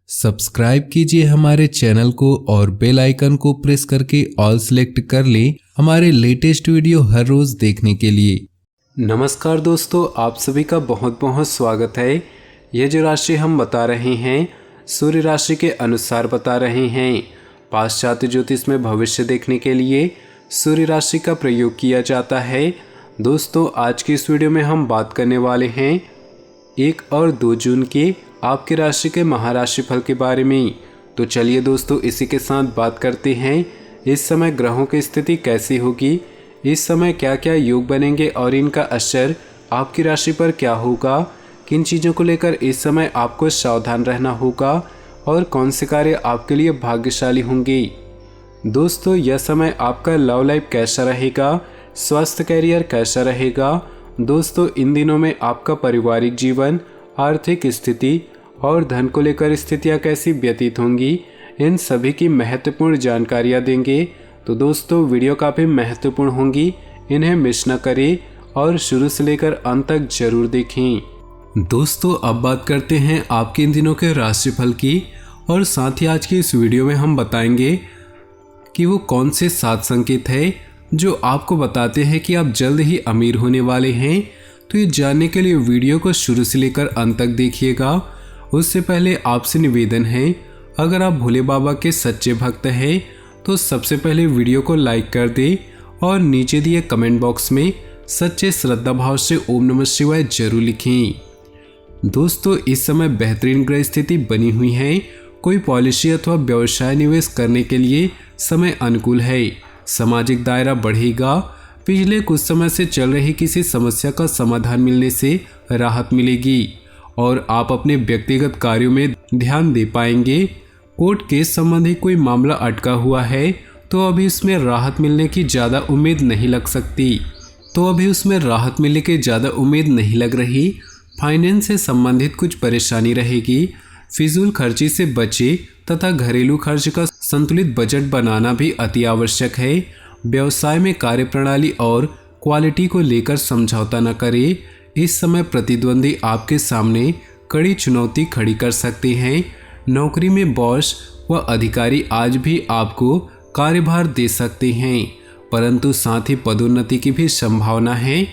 Subscribe कीजिए हमारे channel को और बेल आइकन को प्रेस करके ऑल सेलेक्ट कर लें हमारे लेटेस्ट वीडियो हर रोज देखने के लिए। नमस्कार दोस्तों, आप सभी का बहुत बहुत स्वागत है। ये जो राशि हम बता रहे हैं सूर्य राशि के अनुसार बता रहे हैं। पाश्चात्य ज्योतिष में भविष्य देखने के लिए सूर्य राशि का प्रयोग किया जाता है। दोस्तों, आज की इस वीडियो में हम बात करने वाले हैं 1 और 2 जून के आपकी राशि के महाराशि फल के बारे में। तो चलिए दोस्तों, इसी के साथ बात करते हैं इस समय ग्रहों की स्थिति कैसी होगी, इस समय क्या क्या योग बनेंगे और इनका असर आपकी राशि पर क्या होगा, किन चीज़ों को लेकर इस समय आपको सावधान रहना होगा और कौन से कार्य आपके लिए भाग्यशाली होंगे। दोस्तों, यह समय आपका लव लाइफ कैसा रहेगा, स्वास्थ्य कैरियर कैसा रहेगा। दोस्तों, इन दिनों में आपका पारिवारिक जीवन, आर्थिक स्थिति और धन को लेकर स्थितियाँ कैसी व्यतीत होंगी, इन सभी की महत्वपूर्ण जानकारियाँ देंगे। तो दोस्तों, वीडियो काफ़ी महत्वपूर्ण होंगी, इन्हें मिस न करें और शुरू से लेकर अंत तक जरूर देखें। दोस्तों, अब बात करते हैं आपके इन दिनों के राशिफल की और साथ ही आज की इस वीडियो में हम बताएंगे कि वो कौन से 7 संकेत है जो आपको बताते हैं कि आप जल्द ही अमीर होने वाले हैं। तो ये जानने के लिए वीडियो को शुरू से लेकर अंत तक देखिएगा। उससे पहले आपसे निवेदन है, अगर आप भोले बाबा के सच्चे भक्त हैं तो सबसे पहले वीडियो को लाइक कर दें और नीचे दिए कमेंट बॉक्स में सच्चे श्रद्धा भाव से ओम नमः शिवाय जरूर लिखें। दोस्तों, इस समय बेहतरीन ग्रह स्थिति बनी हुई है। कोई पॉलिसी अथवा व्यवसाय निवेश करने के लिए समय अनुकूल है। सामाजिक दायरा बढ़ेगा। पिछले कुछ समय से चल रही किसी समस्या का समाधान मिलने से राहत मिलेगी और आप अपने व्यक्तिगत कार्यों में ध्यान दे पाएंगे। कोर्ट केस संबंधी कोई मामला अटका हुआ है तो अभी उसमें राहत मिलने की ज़्यादा उम्मीद नहीं लग रही। फाइनेंस से संबंधित कुछ परेशानी रहेगी। फिजूल खर्ची से बचे तथा घरेलू खर्च का संतुलित बजट बनाना भी अति आवश्यक है। व्यवसाय में कार्यप्रणाली और क्वालिटी को लेकर समझौता न करें। इस समय प्रतिद्वंदी आपके सामने कड़ी चुनौती खड़ी कर सकते हैं। नौकरी में बॉस व अधिकारी आज भी आपको कार्यभार दे सकते हैं, परंतु साथ ही पदोन्नति की भी संभावना है।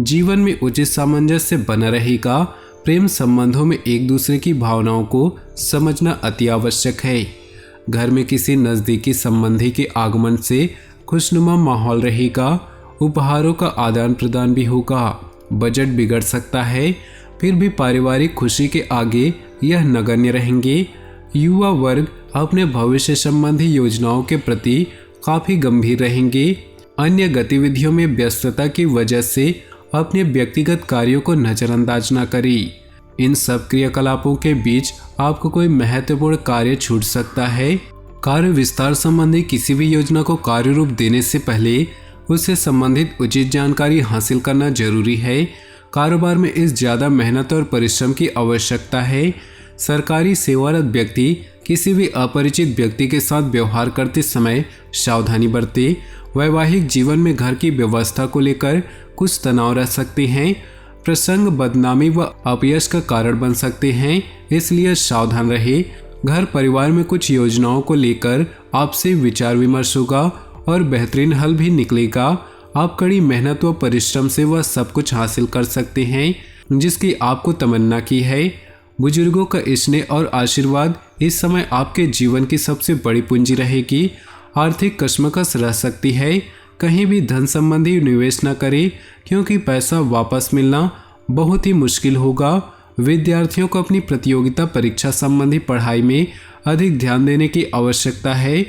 जीवन में उचित सामंजस्य बना रहेगा। प्रेम संबंधों में एक दूसरे की भावनाओं को समझना अति आवश्यक है। घर में किसी नज़दीकी संबंधी के आगमन से खुशनुमा माहौल रहेगा। उपहारों का आदान प्रदान भी होगा। बजट बिगड़ सकता है, फिर भी पारिवारिक खुशी के आगे यह नगण्य रहेंगे। युवा वर्ग अपने भविष्य संबंधी योजनाओं के प्रति काफ़ी गंभीर रहेंगे। अन्य गतिविधियों में व्यस्तता की वजह से अपने व्यक्तिगत कार्यों को नज़रअंदाज न करें। इन सब क्रियाकलापों के बीच आपको कोई महत्वपूर्ण कार्य छूट सकता है। कार्य विस्तार संबंधी किसी भी योजना को कार्य रूप देने से पहले उससे संबंधित उचित जानकारी हासिल करना जरूरी है। कारोबार में इस ज़्यादा मेहनत और परिश्रम की आवश्यकता है। सरकारी सेवारत व्यक्ति किसी भी अपरिचित व्यक्ति के साथ व्यवहार करते समय सावधानी बरते। वैवाहिक जीवन में घर की व्यवस्था को लेकर कुछ तनाव रह सकते हैं। प्रसंग बदनामी व अपयश का कारण बन सकते हैं, इसलिए सावधान रहे। घर परिवार में कुछ योजनाओं को लेकर आपसे विचार विमर्श होगा और बेहतरीन हल भी निकलेगा। आप कड़ी मेहनत व परिश्रम से वह सब कुछ हासिल कर सकते हैं जिसकी आपको तमन्ना की है। बुजुर्गों का स्नेह और आशीर्वाद इस समय आपके जीवन की सबसे बड़ी पूंजी रहेगी। आर्थिक कश्मकश रह सकती है। कहीं भी धन संबंधी निवेश न करें क्योंकि पैसा वापस मिलना बहुत ही मुश्किल होगा। विद्यार्थियों को अपनी प्रतियोगिता परीक्षा संबंधी पढ़ाई में अधिक ध्यान देने की आवश्यकता है।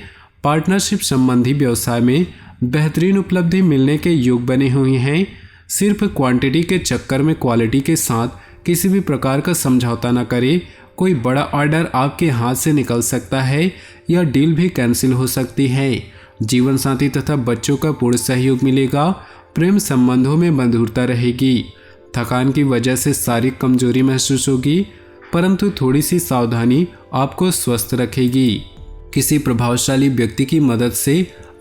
पार्टनरशिप संबंधी व्यवसाय में बेहतरीन उपलब्धि मिलने के योग बने हुए हैं। सिर्फ क्वांटिटी के चक्कर में क्वालिटी के साथ किसी भी प्रकार का समझौता न करें। कोई बड़ा ऑर्डर आपके हाथ से निकल सकता है या डील भी कैंसिल हो सकती है। जीवन साथी तथा बच्चों का पूर्ण सहयोग मिलेगा। प्रेम संबंधों में मधुरता रहेगी। थकान की वजह से शारीरिक कमजोरी महसूस होगी, परंतु थोड़ी सी सावधानी आपको स्वस्थ रखेगी। किसी प्रभावशाली व्यक्ति की मदद से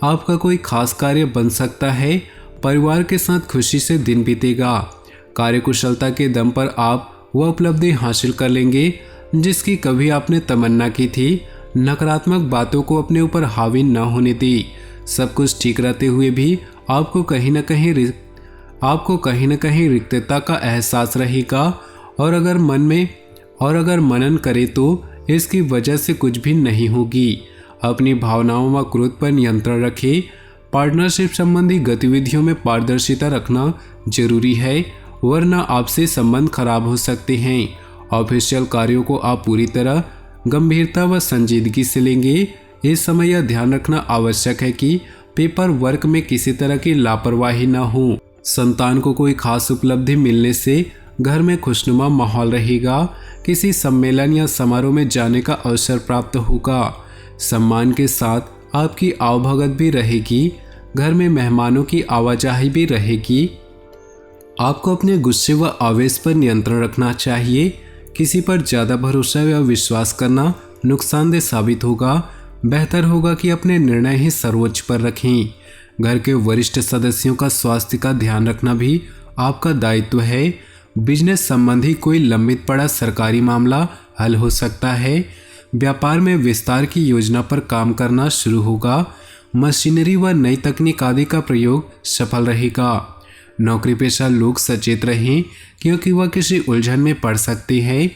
आपका कोई खास कार्य बन सकता है। परिवार के साथ खुशी से दिन बीतेगा। कार्यकुशलता के दम पर आप वह उपलब्धि हासिल कर लेंगे जिसकी कभी आपने तमन्ना की थी। नकारात्मक बातों को अपने ऊपर हावी न होने दी। सब कुछ ठीक रहते हुए भी आपको कहीं न कहीं रिक्तता का एहसास रहेगा और अगर मनन करे तो इसकी वजह से कुछ भी नहीं होगी। अपनी भावनाओं व क्रोध पर नियंत्रण रखें। पार्टनरशिप संबंधी गतिविधियों में पारदर्शिता रखना जरूरी है, वरना आपसे संबंध खराब हो सकते हैं। ऑफिशियल कार्यों को आप पूरी तरह गंभीरता व संजीदगी से लेंगे। इस समय यह ध्यान रखना आवश्यक है कि पेपर वर्क में किसी तरह की लापरवाही न हो। संतान को कोई खास उपलब्धि मिलने से घर में खुशनुमा माहौल रहेगा। किसी सम्मेलन या समारोह में जाने का अवसर प्राप्त होगा। सम्मान के साथ आपकी आवभगत भी रहेगी। घर में मेहमानों की आवाजाही भी रहेगी। आपको अपने गुस्से व आवेश पर नियंत्रण रखना चाहिए। किसी पर ज़्यादा भरोसा या विश्वास करना नुकसानदेह साबित होगा। बेहतर होगा कि अपने निर्णय ही सर्वोच्च पर रखें। घर के वरिष्ठ सदस्यों का स्वास्थ्य का ध्यान रखना भी आपका दायित्व है। बिजनेस संबंधी कोई लंबित पड़ा सरकारी मामला हल हो सकता है। व्यापार में विस्तार की योजना पर काम करना शुरू होगा। मशीनरी व नई तकनीक आदि का प्रयोग सफल रहेगा। नौकरी पेशा लोग सचेत रहें क्योंकि वह किसी उलझन में पड़ सकते हैं।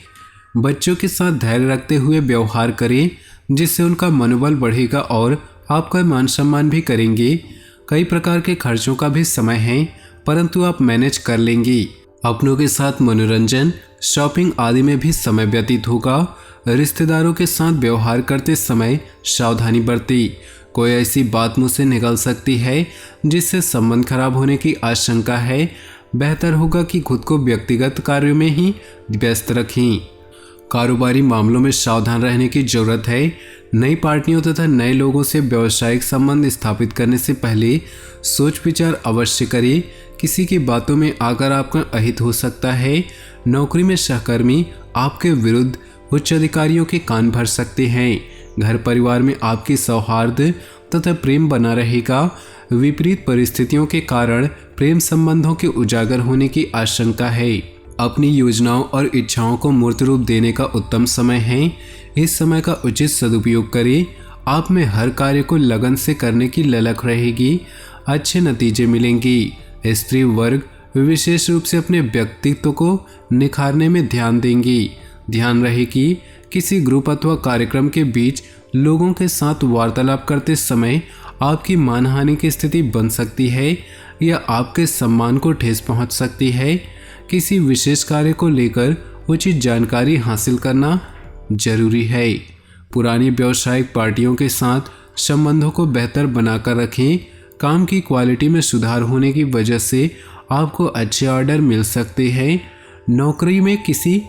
बच्चों के साथ धैर्य रखते हुए व्यवहार करें, जिससे उनका मनोबल बढ़ेगा और आपका मान सम्मान भी करेंगे। कई प्रकार के खर्चों का भी समय है, परंतु आप मैनेज कर लेंगे। अपनों के साथ मनोरंजन, शॉपिंग आदि में भी समय व्यतीत होगा। रिश्तेदारों के साथ व्यवहार करते समय सावधानी बरतें। कोई ऐसी बात मुंह से निकल सकती है जिससे संबंध खराब होने की आशंका है। बेहतर होगा कि खुद को व्यक्तिगत कार्यों में ही व्यस्त रखें। कारोबारी मामलों में सावधान रहने की जरूरत है। नई पार्टियों तथा नए लोगों से व्यावसायिक संबंध स्थापित करने से पहले सोच विचार अवश्य करें। किसी की बातों में आकर आपका अहित हो सकता है। नौकरी में सहकर्मी आपके विरुद्ध उच्च अधिकारियों के कान भर सकते हैं। घर परिवार में आपकी सौहार्द तथा प्रेम बना रहेगा। विपरीत परिस्थितियों के कारण प्रेम संबंधों के उजागर होने की आशंका है। अपनी योजनाओं और इच्छाओं को मूर्त रूप देने का उत्तम समय है। इस समय का उचित सदुपयोग करें। आप में हर कार्य को लगन से करने की ललक रहेगी। अच्छे नतीजे मिलेंगे। स्त्री वर्ग विशेष रूप से अपने व्यक्तित्व को निखारने में ध्यान देंगी। ध्यान रहे कि किसी ग्रुप अथवा कार्यक्रम के बीच लोगों के साथ वार्तालाप करते समय आपकी मानहानि की स्थिति बन सकती है या आपके सम्मान को ठेस पहुंच सकती है। किसी विशेष कार्य को लेकर उचित जानकारी हासिल करना जरूरी है। पुरानी व्यावसायिक पार्टियों के साथ संबंधों को बेहतर बनाकर रखें। काम की क्वालिटी में सुधार होने की वजह से आपको अच्छे ऑर्डर मिल सकते हैं। नौकरी में किसी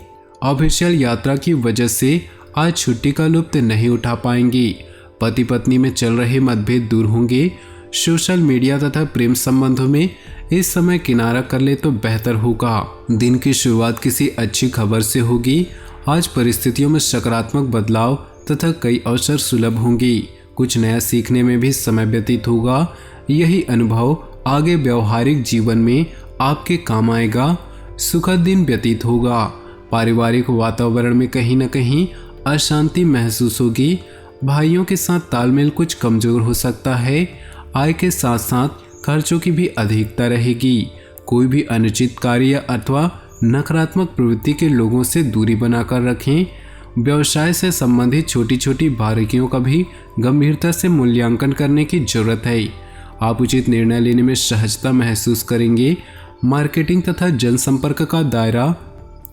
ऑफिशियल यात्रा की वजह से आज छुट्टी का लुत्फ नहीं उठा पाएंगी। पति पत्नी में चल रहे मतभेद दूर होंगे। सोशल मीडिया तथा प्रेम संबंधों में इस समय किनारा कर ले तो बेहतर होगा। दिन की शुरुआत किसी अच्छी खबर से होगी। आज परिस्थितियों में सकारात्मक बदलाव तथा कई अवसर सुलभ होंगे। कुछ नया सीखने में भी समय व्यतीत होगा। यही अनुभव आगे व्यवहारिक जीवन में आपके काम आएगा। सुखद दिन व्यतीत होगा। पारिवारिक वातावरण में कहीं न कहीं अशांति महसूस होगी। भाइयों के साथ तालमेल कुछ कमजोर हो सकता है। आय के साथ साथ खर्चों की भी अधिकता रहेगी। कोई भी अनुचित कार्य अथवा नकारात्मक प्रवृत्ति के लोगों से दूरी बनाकर रखें। व्यवसाय से संबंधित छोटी छोटी बारीकियों का भी गंभीरता से मूल्यांकन करने की जरूरत है। आप उचित निर्णय लेने में सहजता महसूस करेंगे। मार्केटिंग तथा जनसंपर्क का दायरा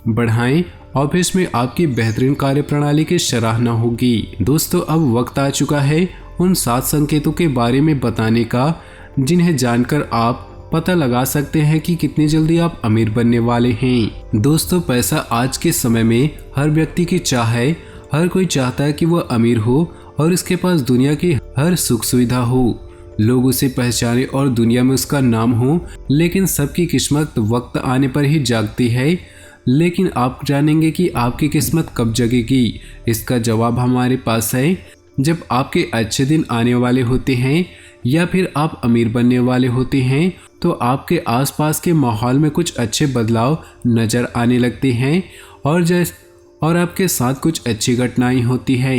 बढ़ाएं। ऑफिस में आपकी बेहतरीन कार्यप्रणाली की सराहना होगी। दोस्तों, अब वक्त आ चुका है उन 7 संकेतों के बारे में बताने का जिन्हें जानकर आप पता लगा सकते हैं कि कितनी जल्दी आप अमीर बनने वाले हैं। दोस्तों, पैसा आज के समय में हर व्यक्ति की चाह है। हर कोई चाहता है कि वह अमीर हो और उसके पास दुनिया की हर सुख सुविधा हो, लोग उसे पहचाने और दुनिया में उसका नाम हो। लेकिन सबकी किस्मत वक्त आने पर ही जागती है। लेकिन आप जानेंगे कि आपकी किस्मत कब जगेगी। इसका जवाब हमारे पास है। जब आपके अच्छे दिन आने वाले होते हैं या फिर आप अमीर बनने वाले होते हैं तो आपके आसपास के माहौल में कुछ अच्छे बदलाव नज़र आने लगते हैं और आपके साथ कुछ अच्छी घटनाएं होती है।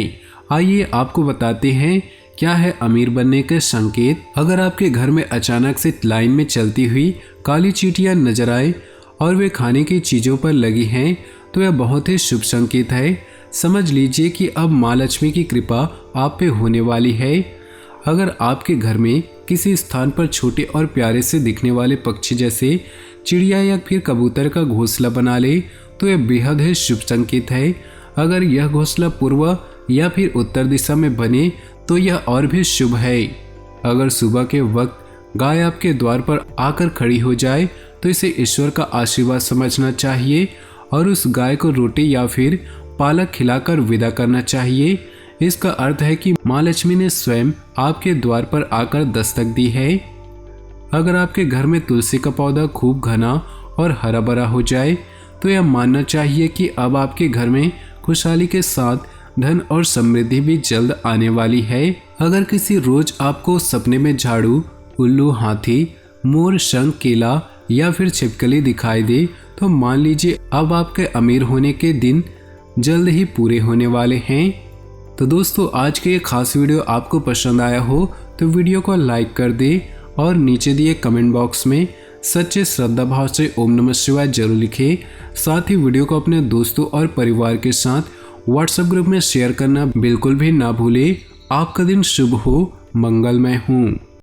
आइए आपको बताते हैं क्या है अमीर बनने के संकेत। अगर आपके घर में अचानक से लाइन में चलती हुई काली चींटियां नजर आए और वे खाने की चीजों पर लगी हैं तो यह बहुत ही शुभ संकेत है। समझ लीजिए कि अब माँ लक्ष्मी की कृपा आप पे होने वाली है। अगर आपके घर में किसी स्थान पर छोटे और प्यारे से दिखने वाले पक्षी जैसे चिड़िया या फिर कबूतर का घोंसला बना ले तो यह बेहद ही शुभ संकेत है। अगर यह घोंसला पूर्व या फिर उत्तर दिशा में बने तो यह और भी शुभ है। अगर सुबह के वक्त गाय आपके द्वार पर आकर खड़ी हो जाए तो इसे ईश्वर का आशीर्वाद समझना चाहिए और उस गाय को रोटी या फिर पालक खिलाकर विदा करना चाहिए। इसका अर्थ है कि माँ लक्ष्मी ने स्वयं आपके द्वार पर आकर दस्तक दी है। अगर आपके घर में तुलसी का पौधा खूब घना और हरा भरा हो जाए तो यह मानना चाहिए कि अब आपके घर में खुशहाली के साथ धन और समृद्धि भी जल्द आने वाली है। अगर किसी रोज आपको सपने में झाड़ू, उल्लू, हाथी, मोर, शंख, केला या फिर छिपकली दिखाई दे तो मान लीजिए अब आपके अमीर होने के दिन जल्द ही पूरे होने वाले हैं। तो दोस्तों आज के ये खास वीडियो आपको पसंद आया हो तो वीडियो को लाइक कर दे और नीचे दिए कमेंट बॉक्स में सच्चे श्रद्धा भाव से ओम नमः शिवाय जरूर लिखें। साथ ही वीडियो को अपने दोस्तों और परिवार के साथ व्हाट्सएप ग्रुप में शेयर करना बिल्कुल भी ना भूलें। आपका दिन शुभ हो, मंगलमय हो।